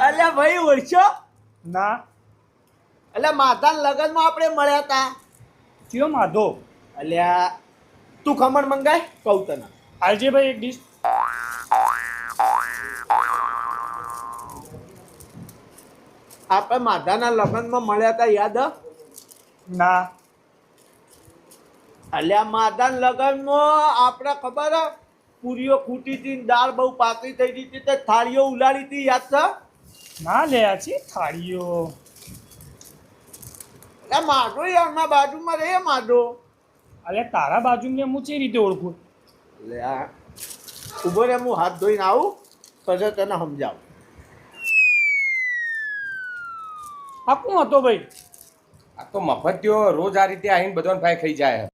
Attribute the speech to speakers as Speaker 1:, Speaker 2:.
Speaker 1: અલ્યા ભાઈ ઓળખ્યો
Speaker 2: ના
Speaker 1: અલ્યા માતાના લગનમાં આપણે મળ્યા હતા.
Speaker 2: કયો માધો?
Speaker 1: અલ્યા તું ખમણ મંગાય કહું તને.
Speaker 2: હાલજે ભાઈ એક ડીશ.
Speaker 1: આપણે માધાના લગ્નમાં મળ્યા હતા યાદ?
Speaker 2: ના
Speaker 1: અલ્યા માધાના લગ્નમાં આપણે ખબર હે પૂરીઓ ખૂટી હતી દાળ બહુ પાતળી થઈ ગઈ હતી તે થાળીઓ ઉલાડી હતી યાદ છે?
Speaker 2: ના લે આ છે થાળીઓ.
Speaker 1: એટલે માધો યારમાં બાજુમાં રે માધો.
Speaker 2: અરે તારા બાજુને હું ચી રીતે ઓળખું?
Speaker 1: એટલે આ ઉભો રે હું હાથ ધોઈને આવું પછી તને સમજાવું.
Speaker 2: આ કોણ હતો ભાઈ?
Speaker 3: આ તો મફતિયો રોજ આ રીતે આવીને બધાને ભાઈ ખાઈ જાય.